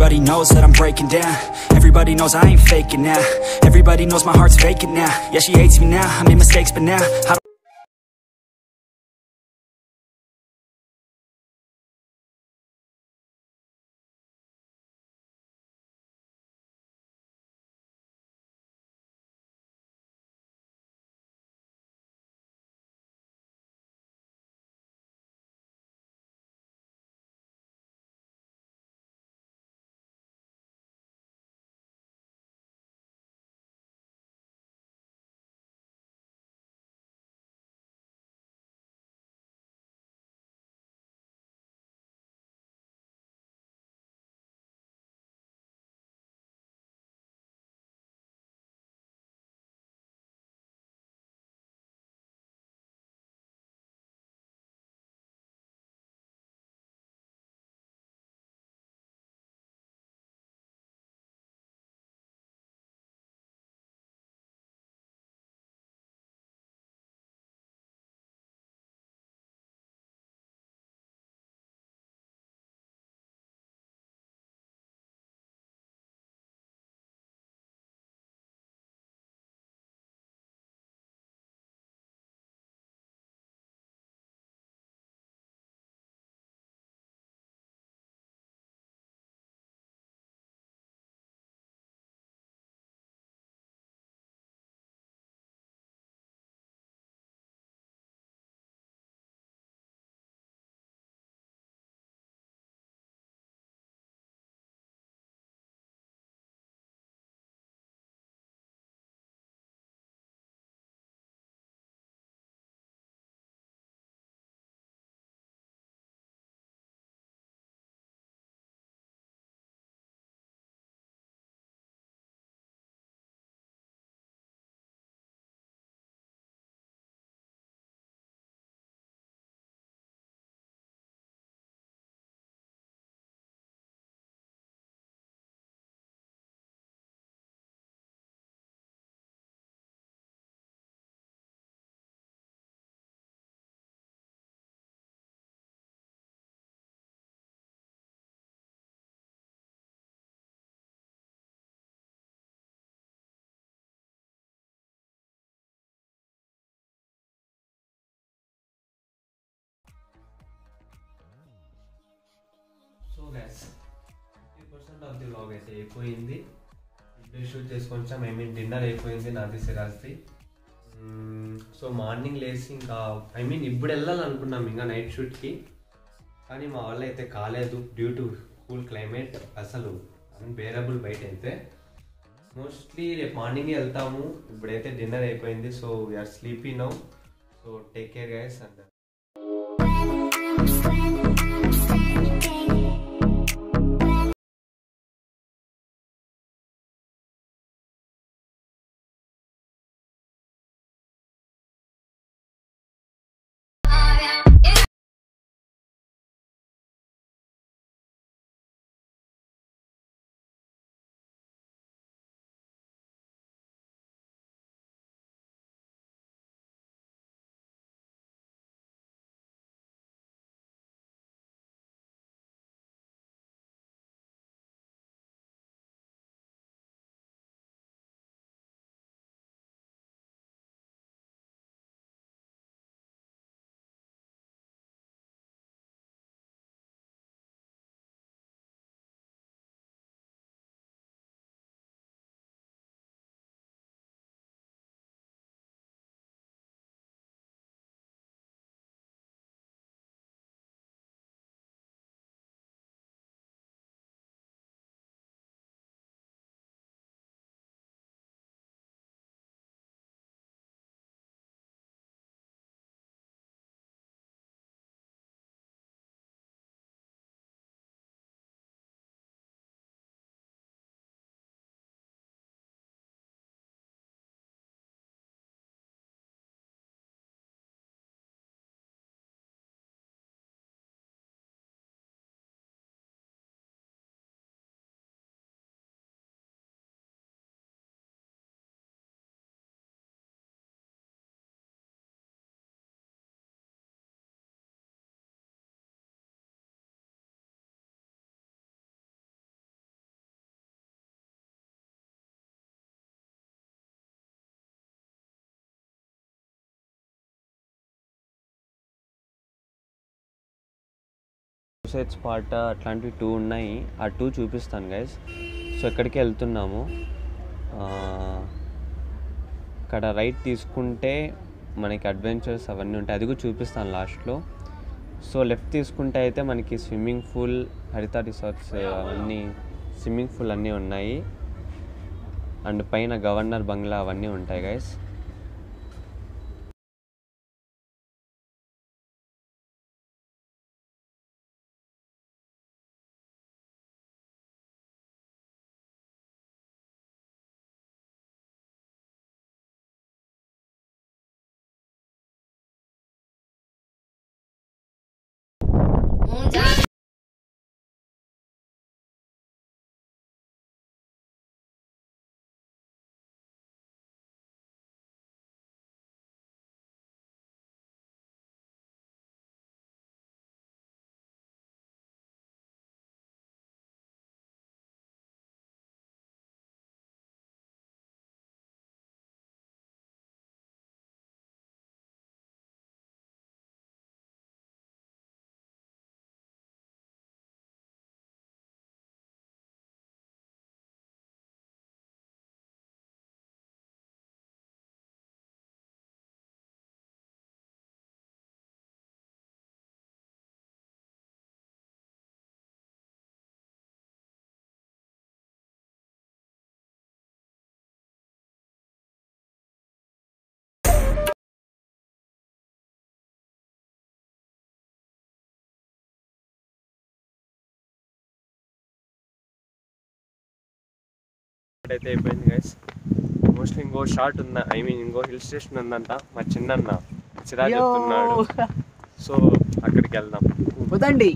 Everybody knows that I'm breaking down. Everybody knows I ain't faking now. Everybody knows my heart's vacant now. Yeah, she hates me now, I made mistakes but now I don't so guys 50% of the vlog అయితే అయిపోయింది. Video shoot చేసుకొచ్చాం, dinner అయిపోయింది నాది సిరాజ్ది. So morning లేచి ఇంకా ఇప్పుడు వెళ్ళాలనుకున్నాం ఇంకా night షూట్కి, కానీ మా వాళ్ళు అయితే కాలేదు డ్యూ టు కూల్ క్లైమేట్. అసలు అన్బేరబుల్ బయట అయితే. మోస్ట్లీ రేపు మార్నింగే వెళ్తాము. ఇప్పుడైతే డిన్నర్ అయిపోయింది, so we're sleepy now. So take care guys and suicide spot అట్లాంటివి 2 ఉన్నాయి. ఆ 2 చూపిస్తాను గైస్. సో ఎక్కడికి వెళ్తున్నాము, అక్కడ రైట్ తీసుకుంటే మనకి అడ్వెంచర్స్ అవన్నీ ఉంటాయి, అది కూడా చూపిస్తాను లాస్ట్లో. సో లెఫ్ట్ తీసుకుంటే అయితే మనకి స్విమ్మింగ్ పూల్, హరిత రిసార్ట్స్ అవన్నీ స్విమ్మింగ్ పూల్ అన్నీ ఉన్నాయి. అండ్ పైన గవర్నర్ బంగ్లా అవన్నీ ఉంటాయి గైస్. అయితే అయిపోయింది గైస్. మోస్ట్లీ ఇంకో షార్ట్ ఉందా, ఇంకో హిల్ స్టేషన్ ఉందంట. మా చిన్నన్న సిరాజ్ చెప్తున్నాడు. సో అక్కడికి వెళ్దాం వదండి.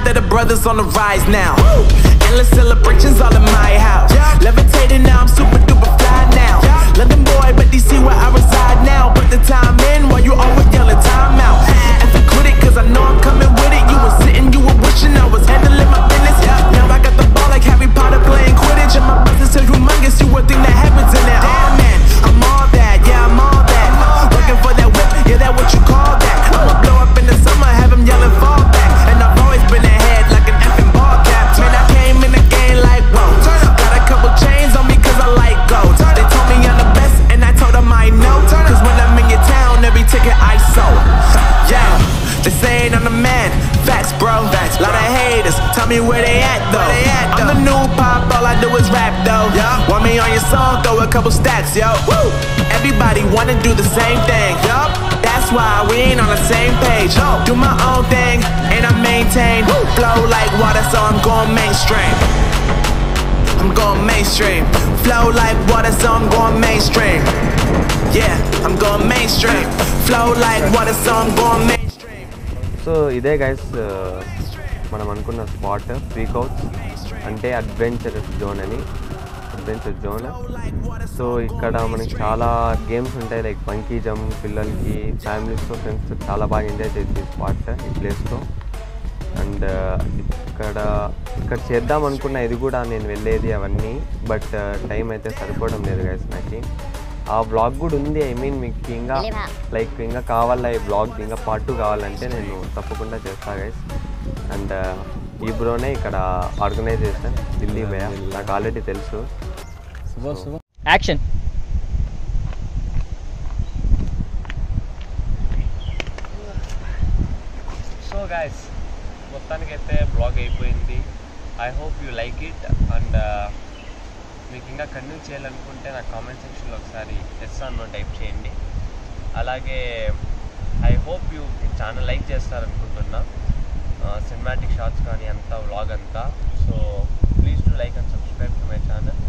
That the brothers on the rise now. Endless celebrations all in my house. Levitating now, I'm super duper fly now. London boy, but DC where I reside now. Put the time in while you always yelling time out. And to quit it, cause I know I'm coming with it. You were sitting, you were wishing I was handling my business. Now I got the ball like Harry Potter playing Quidditch. And my business is humongous, you would think that happens in there. Damn man, I'm all that, yeah I'm all that. Working for that whip, yeah that what you call that. I'ma blow up in the summer, have them yelling fall back. And I've always been ahead like an effing ball cap. Man, I came in the game like whoa. Got a couple chains on me cause I like gold. They told me I'm the best and I told them I know. Cause when I'm in your town, every ticket I sold. Yeah, they saying I'm the man. Facts bro, lot of haters, tell me where they at though. I'm the new pop, all I do is rap though. Want me on your song, throw a couple stacks, yo. Woo! Everybody wanna do the same thing, yup. That's why we ain't on the same page. Do my own thing, and I maintain. Flow like water, so I'm going mainstream. I'm going mainstream. Flow like water, so I'm going mainstream. Yeah, I'm going mainstream. Flow like water, so I'm going mainstream. So ఇదే guys మనం అనుకున్న spot freak outs అంటే adventurous zone అని. Adventure zone. So ఇక్కడ మనకి చాలా games ఉంటాయి, like monkey jump. పిల్లలకి ఫ్యామిలీస్తో ఫ్రెండ్స్తో చాలా బాగా ఎంజాయ్ చేయొచ్చు ఈ స్పాట్, ఈ ప్లేస్లో. అండ్ ఇక్కడ చేద్దాం అనుకున్న ఇది కూడా నేను వెళ్ళేది అవన్నీ, బట్ టైం అయితే సరిపోవడం లేదు గైస్ నాకు. ఆ బ్లాగ్ కూడా ఉంది, ఐ మీన్ మీకు ఇంకా లైక్ ఇంకా కావాలా ఈ బ్లాగ్ ఇంకా పార్ట్ 2 కావాలంటే నేను తప్పకుండా చేస్తాను గైస్. అండ్ ఈ బ్రోనే ఇక్కడ ఆర్గనైజ్ చేస్తాను, ఢిల్లీ భయ, నాకు ఆల్రెడీ తెలుసు. యాక్షన్. సో గైస్ మొత్తానికైతే బ్లాగ్ అయిపోయింది. I hope you like it. And మీకు ఇంకా కంటిన్యూ చేయాలనుకుంటే నాకు కామెంట్ సెక్షన్లో ఒకసారి ఎస్ ఆర్ నో టైప్ చేయండి. అలాగే I hope you channel like చేస్తారనుకుంటున్నా, సినిమాటిక్ షార్ట్స్ కానీ అంతా వ్లాగ్ అంతా. So please to like and subscribe to my channel.